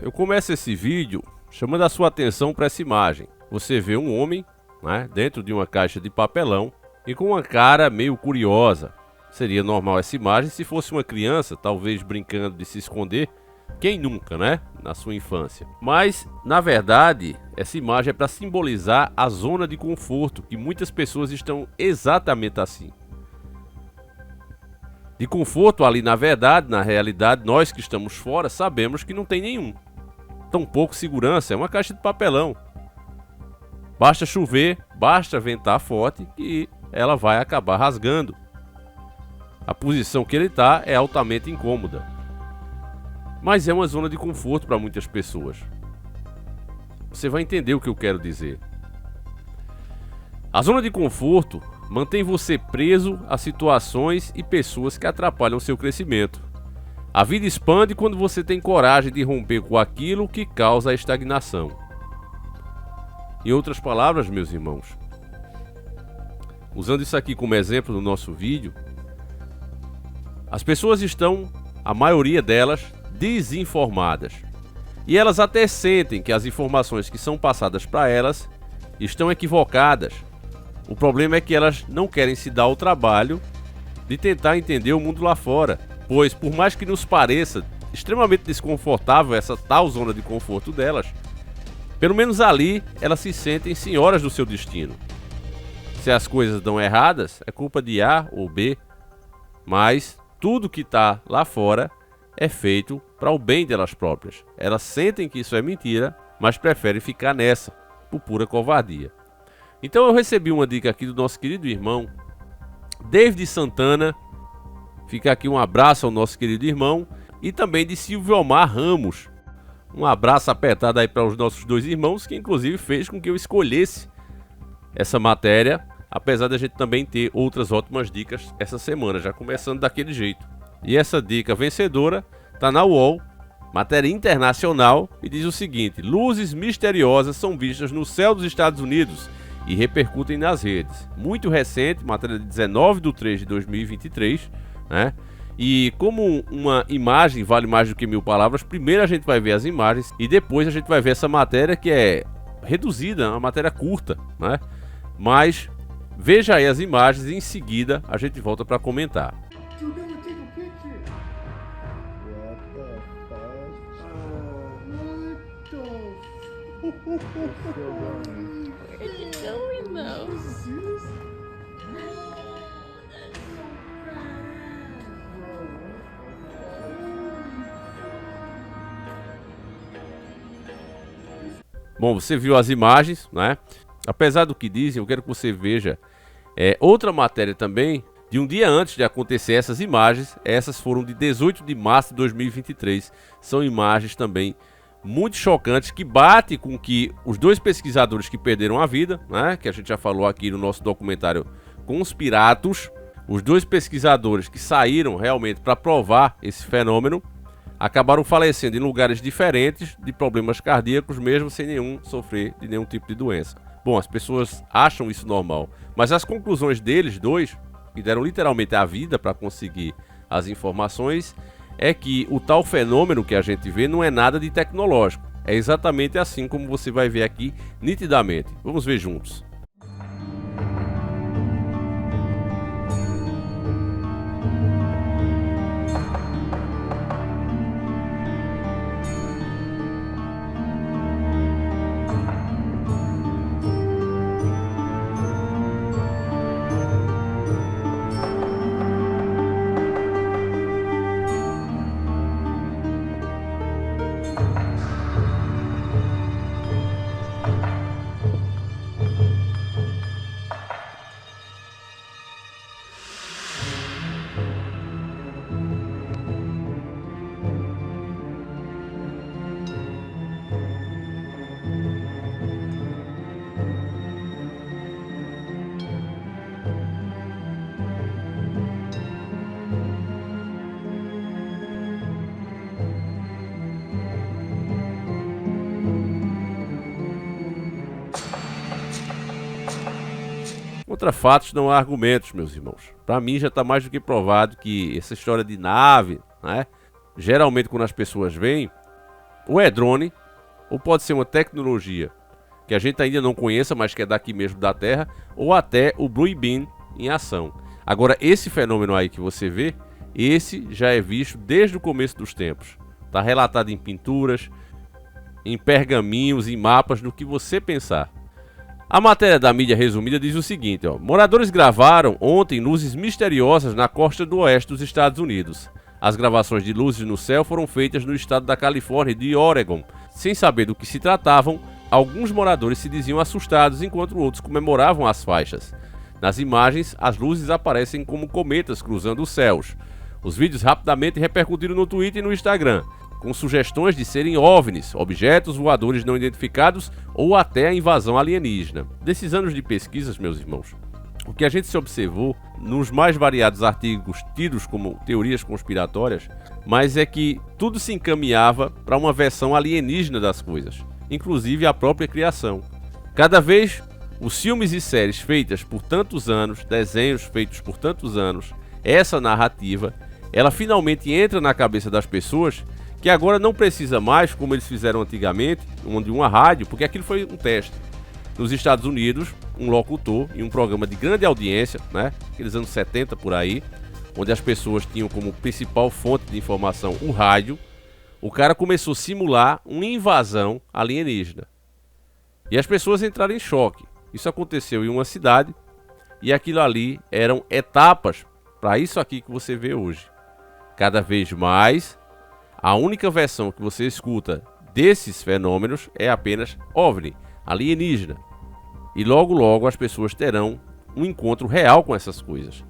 eu começo esse vídeo chamando a sua atenção para essa imagem. Você vê um homem, né, dentro de uma caixa de papelão e com uma cara meio curiosa. Seria normal essa imagem se fosse uma criança, talvez brincando de se esconder. Quem nunca, né? Na sua infância. Mas, na verdade, essa imagem é para simbolizar a zona de conforto, que muitas pessoas estão exatamente assim. De conforto ali, na verdade, na realidade, nós que estamos fora sabemos que não tem nenhum. Tampouco segurança, é uma caixa de papelão. Basta chover, basta ventar forte e ela vai acabar rasgando. A posição que ele está é altamente incômoda. Mas é uma zona de conforto para muitas pessoas. Você vai entender o que eu quero dizer. A zona de conforto mantém você preso a situações e pessoas que atrapalham seu crescimento. A vida expande quando você tem coragem de romper com aquilo que causa a estagnação. Em outras palavras, meus irmãos, usando isso aqui como exemplo no nosso vídeo, as pessoas estão, a maioria delas, desinformadas. E elas até sentem que as informações que são passadas para elas estão equivocadas. O problema é que elas não querem se dar o trabalho de tentar entender o mundo lá fora, pois por mais que nos pareça extremamente desconfortável essa tal zona de conforto delas, pelo menos ali elas se sentem senhoras do seu destino. Se as coisas dão erradas, é culpa de A ou B, mas tudo que está lá fora é feito para o bem delas próprias. Elas sentem que isso é mentira, mas preferem ficar nessa, por pura covardia. Então eu recebi uma dica aqui do nosso querido irmão David Santana. Fica aqui um abraço ao nosso querido irmão. E também de Silvio Omar Ramos. Um abraço apertado aí para os nossos dois irmãos, que inclusive fez com que eu escolhesse essa matéria, apesar de a gente também ter outras ótimas dicas essa semana, já começando daquele jeito. E essa dica vencedora está na UOL, matéria internacional, e diz o seguinte: luzes misteriosas são vistas no céu dos Estados Unidos e repercutem nas redes. Muito recente, matéria de 19/3/2023, né? E como uma imagem vale mais do que 1000 palavras, primeiro a gente vai ver as imagens e depois a gente vai ver essa matéria que é reduzida, uma matéria curta, né? Mas veja aí as imagens e em seguida a gente volta para comentar. Bom, você viu as imagens, né? Apesar do que dizem, eu quero que você veja outra matéria também, de um dia antes de acontecer essas imagens. Essas foram de 18 de março de 2023. São imagens também muito chocantes, que batem com que os dois pesquisadores que perderam a vida, né? Que a gente já falou aqui no nosso documentário Conspiratus. Os dois pesquisadores que saíram realmente para provar esse fenômeno acabaram falecendo em lugares diferentes de problemas cardíacos, mesmo sem sofrer de nenhum tipo de doença. Bom, as pessoas acham isso normal, mas as conclusões deles dois, que deram literalmente a vida para conseguir as informações, é que o tal fenômeno que a gente vê não é nada de tecnológico. É exatamente assim como você vai ver aqui nitidamente. Vamos ver juntos. Contra fatos não há argumentos, meus irmãos. Para mim já está mais do que provado que essa história de nave, né? Geralmente quando as pessoas veem, Ou é drone, ou pode ser uma tecnologia que a gente ainda não conheça, mas que é daqui mesmo da Terra, ou até o Blue Beam em ação. Agora, esse fenômeno aí que você vê, esse já é visto desde o começo dos tempos. Está relatado em pinturas, em pergaminhos, em mapas, no que você pensar. A matéria da mídia resumida diz o seguinte, ó: moradores gravaram ontem luzes misteriosas na costa do oeste dos Estados Unidos. As gravações de luzes no céu foram feitas no estado da Califórnia e de Oregon. Sem saber do que se tratavam, alguns moradores se diziam assustados, enquanto outros comemoravam as faixas. Nas imagens, as luzes aparecem como cometas cruzando os céus. Os vídeos rapidamente repercutiram no Twitter e no Instagram, com sugestões de serem OVNIs, objetos voadores não identificados, ou até a invasão alienígena. Desses anos de pesquisas, meus irmãos, o que a gente se observou nos mais variados artigos tidos como teorias conspiratórias, mas é que tudo se encaminhava para uma versão alienígena das coisas, inclusive a própria criação. Cada vez os filmes e séries feitas por tantos anos, desenhos feitos por tantos anos, essa narrativa, ela finalmente entra na cabeça das pessoas, que agora não precisa mais, como eles fizeram antigamente, onde uma rádio, porque aquilo foi um teste. Nos Estados Unidos, um locutor em um programa de grande audiência, né, aqueles anos 70 por aí, onde as pessoas tinham como principal fonte de informação o rádio, o cara começou a simular uma invasão alienígena. E as pessoas entraram em choque. Isso aconteceu em uma cidade e aquilo ali eram etapas para isso aqui que você vê hoje. Cada vez mais, a única versão que você escuta desses fenômenos é apenas OVNI, alienígena. E logo logo as pessoas terão um encontro real com essas coisas.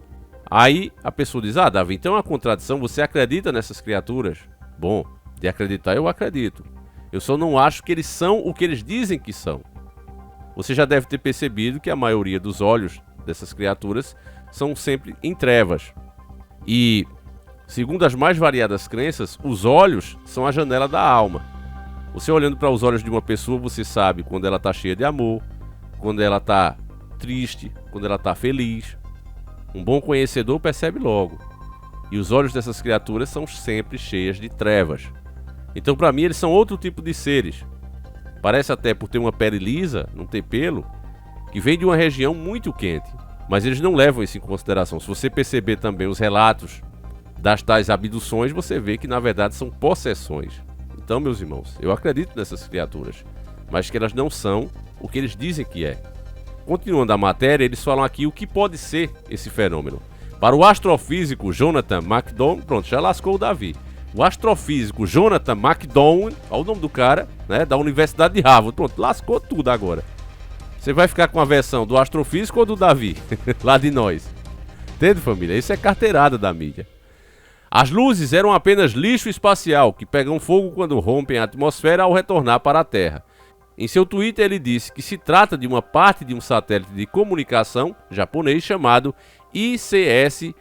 Aí a pessoa diz: ah, Davi, então é uma contradição, você acredita nessas criaturas? Bom, de acreditar eu acredito. Eu só não acho que eles são o que eles dizem que são. Você já deve ter percebido que a maioria dos olhos dessas criaturas são sempre em trevas. E, segundo as mais variadas crenças, os olhos são a janela da alma. Você olhando para os olhos de uma pessoa, você sabe quando ela está cheia de amor, quando ela está triste, quando ela está feliz. Um bom conhecedor percebe logo. E os olhos dessas criaturas são sempre cheias de trevas. Então, para mim, eles são outro tipo de seres. Parece até por ter uma pele lisa, não ter pelo, que vem de uma região muito quente. Mas eles não levam isso em consideração. Se você perceber também os relatos das tais abduções, você vê que na verdade são possessões. Então, meus irmãos, eu acredito nessas criaturas, mas que elas não são o que eles dizem que é. Continuando a matéria, eles falam aqui o que pode ser esse fenômeno. Para o astrofísico Jonathan McDowell, pronto, já lascou o Davi. O astrofísico Jonathan McDowell, olha o nome do cara, né, da Universidade de Harvard, pronto, lascou tudo agora. Você vai ficar com a versão do astrofísico ou do Davi? Lá de nós. Entende, família? Isso é carteirada da mídia. As luzes eram apenas lixo espacial que pegam fogo quando rompem a atmosfera ao retornar para a Terra. Em seu Twitter ele disse que se trata de uma parte de um satélite de comunicação japonês chamado ICS-EF.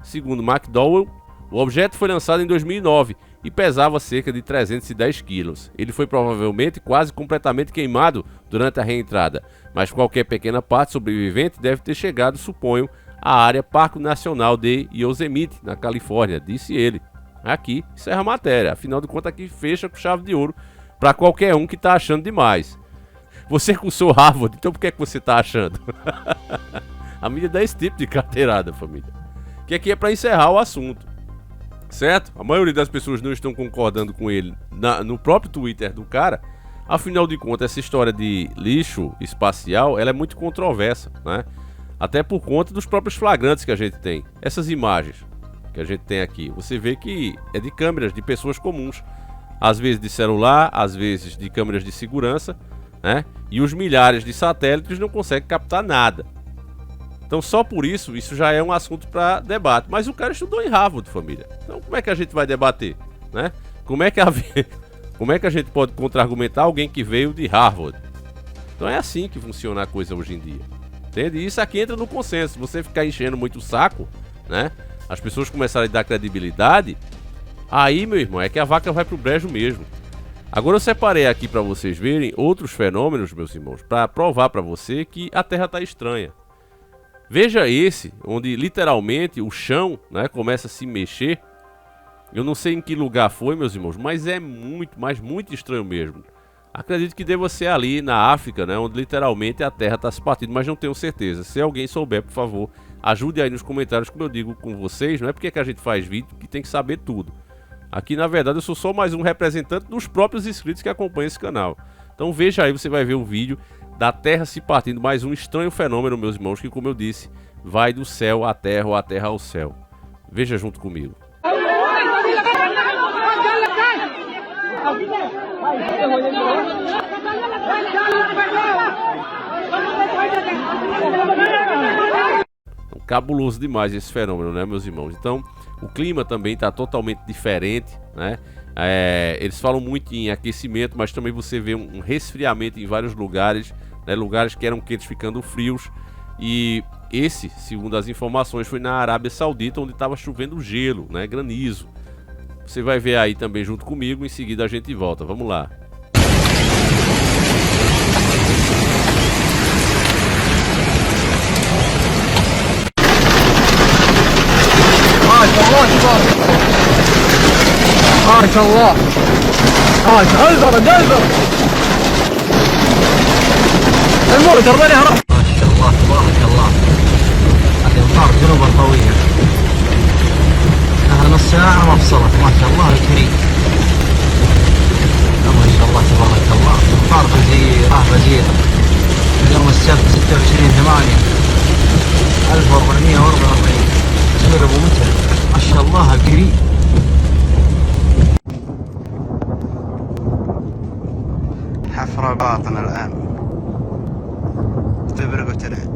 Segundo McDowell, o objeto foi lançado em 2009 e pesava cerca de 310 quilos. Ele foi provavelmente quase completamente queimado durante a reentrada, mas qualquer pequena parte sobrevivente deve ter chegado, suponho, à área Parque Nacional de Yosemite, na Califórnia, disse ele. Aqui encerra a matéria, afinal de contas aqui fecha com chave de ouro para qualquer um que está achando demais. Você cursou Harvard, então por que você está achando? A mídia dá esse tipo de carteirada, família. Que aqui é para encerrar o assunto. Certo? A maioria das pessoas não estão concordando com ele no próprio Twitter do cara. Afinal de contas, essa história de lixo espacial, ela é muito controversa, né? Até por conta dos próprios flagrantes que a gente tem. Essas imagens que a gente tem aqui, você vê que é de câmeras de pessoas comuns. Às vezes de celular, às vezes de câmeras de segurança, né? E os milhares de satélites não conseguem captar nada. Então só por isso, isso já é um assunto para debate. Mas o cara estudou em Harvard, família. Então como é que a gente vai debater, né? Como é que a gente pode contra-argumentar alguém que veio de Harvard? Então é assim que funciona a coisa hoje em dia. Entende? E isso aqui entra no consenso. Se você ficar enchendo muito o saco, né? As pessoas começarem a dar credibilidade, aí, meu irmão, é que a vaca vai pro brejo mesmo. Agora eu separei aqui para vocês verem outros fenômenos, meus irmãos, para provar para você que a Terra tá estranha. Veja esse, onde literalmente o chão, né, começa a se mexer Eu não sei em que lugar foi, meus irmãos, mas é muito, mas muito estranho mesmo. Acredito que deva ser ali na África, né, onde literalmente a Terra está se partindo, mas não tenho certeza. Se alguém souber, por favor, ajude aí nos comentários, como eu digo com vocês, não é porque que a gente faz vídeo que tem que saber tudo. Aqui, na verdade, eu sou só mais um representante dos próprios inscritos que acompanham esse canal. Então veja aí, você vai ver o vídeo da Terra se partindo, mais um estranho fenômeno, meus irmãos, que, como eu disse, vai do céu à Terra ou a Terra ao céu. Veja junto comigo. Cabuloso demais esse fenômeno, né, meus irmãos? Então, o clima também está totalmente diferente, né? Eles falam muito em aquecimento, mas também você vê um resfriamento em vários lugares, né? Lugares que eram quentes ficando frios. E esse, segundo as informações, foi na Arábia Saudita, onde estava chovendo gelo, né? Granizo. Você vai ver aí também junto comigo, em seguida a gente volta. Vamos lá. ما شاء الله جلبر الموتر ما يهرب. ما شاء الله تبارك الله. الامطار جنوبا قوية. لها نص ساعة مفصلت ما شاء الله الكريم. ما شاء الله تبارك الله. امطار غزيرة غزيرة. يوم السبت 26/8 1444 تصوير ابو متعب. ما شاء الله الكريم. حفر باطن الآن تبرق وترعد.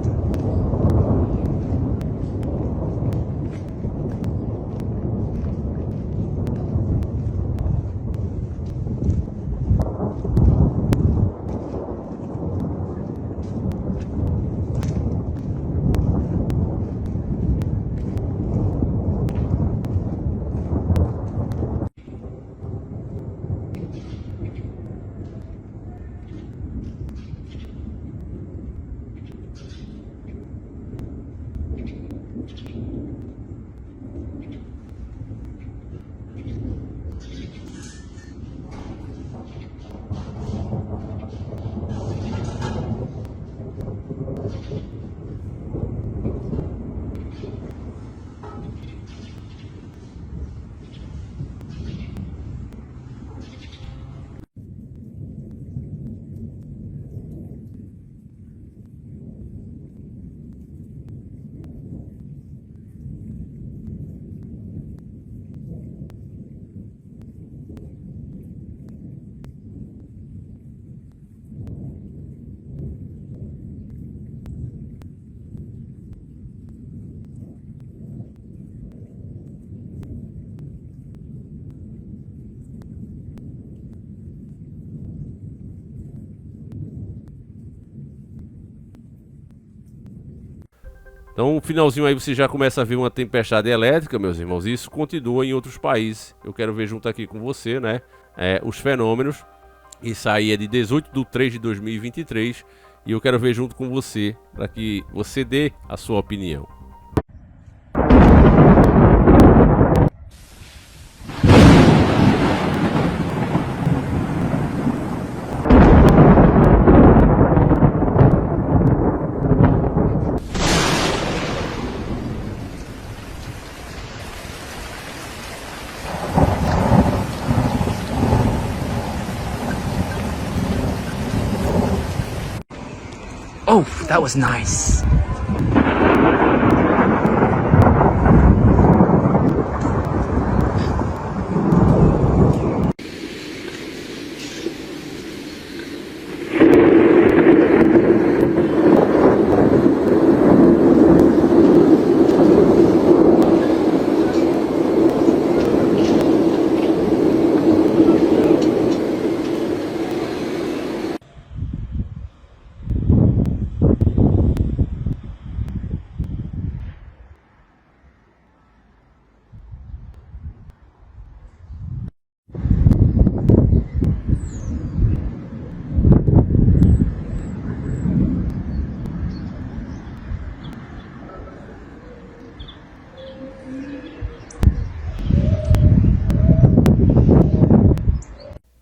Então, no finalzinho aí você já começa a ver uma tempestade elétrica, meus irmãos. E isso continua em outros países. Eu quero ver junto aqui com você, né? Os fenômenos. Isso aí é de 18/3/2023. E eu quero ver junto com você, para que você dê a sua opinião. Oh, that was nice.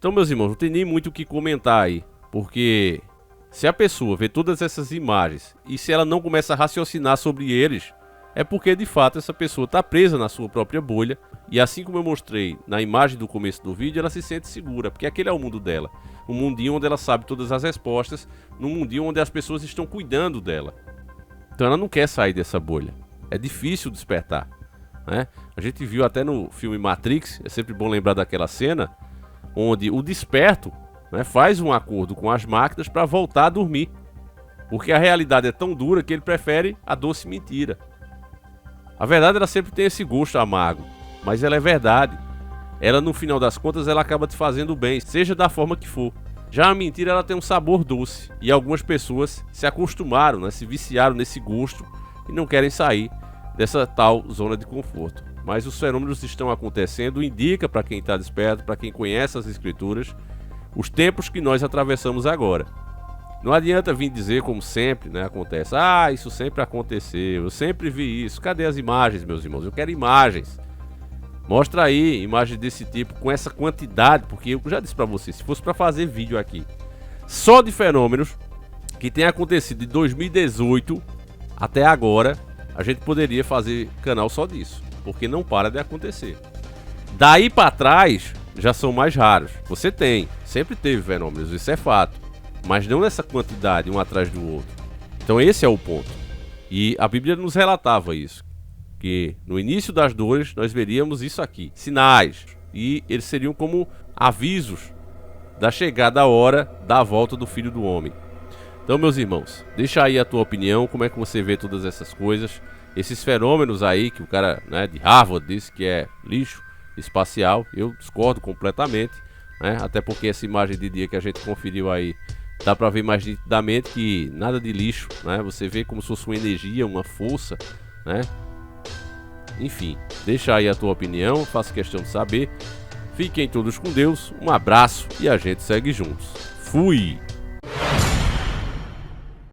Então, meus irmãos, não tem nem muito o que comentar aí, porque se a pessoa vê todas essas imagens e se ela não começa a raciocinar sobre eles, é porque de fato essa pessoa está presa na sua própria bolha. E assim como eu mostrei na imagem do começo do vídeo, ela se sente segura, porque aquele é o mundo dela. Um mundinho onde ela sabe todas as respostas, num mundinho onde as pessoas estão cuidando dela. Então ela não quer sair dessa bolha. É difícil despertar, né? A gente viu até no filme Matrix, é sempre bom lembrar daquela cena, onde o desperto, né, faz um acordo com as máquinas para voltar a dormir. Porque a realidade é tão dura que ele prefere a doce mentira. A verdade, ela sempre tem esse gosto amargo, mas ela é verdade. Ela, no final das contas, ela acaba te fazendo bem, seja da forma que for. Já a mentira, ela tem um sabor doce, e algumas pessoas se acostumaram, né, se viciaram nesse gosto e não querem sair dessa tal zona de conforto. Mas os fenômenos estão acontecendo, indica para quem está desperto, para quem conhece as escrituras, os tempos que nós atravessamos agora. Não adianta vir dizer, como sempre, né, acontece, isso sempre aconteceu, eu sempre vi isso. Cadê as imagens, meus irmãos? Eu quero imagens. Mostra aí imagens desse tipo, com essa quantidade, porque eu já disse para vocês, se fosse para fazer vídeo aqui, só de fenômenos que tem acontecido de 2018 até agora, a gente poderia fazer canal só disso, porque não para de acontecer. Daí para trás, já são mais raros. Você tem, sempre teve fenômenos, isso é fato, mas não nessa quantidade, um atrás do outro. Então esse é o ponto. E a Bíblia nos relatava isso, que no início das dores nós veríamos isso aqui, sinais, e eles seriam como avisos da chegada a hora da volta do Filho do Homem. Então, meus irmãos, deixa aí a tua opinião, como é que você vê todas essas coisas, esses fenômenos aí que o cara, né, de Harvard disse que é lixo espacial. Eu discordo completamente, né, até porque essa imagem de dia que a gente conferiu aí, dá pra ver mais nitidamente que nada de lixo, né, você vê como se fosse uma energia, uma força, né. Enfim, deixa aí a tua opinião, faço questão de saber. Fiquem todos com Deus, um abraço e a gente segue juntos. Fui!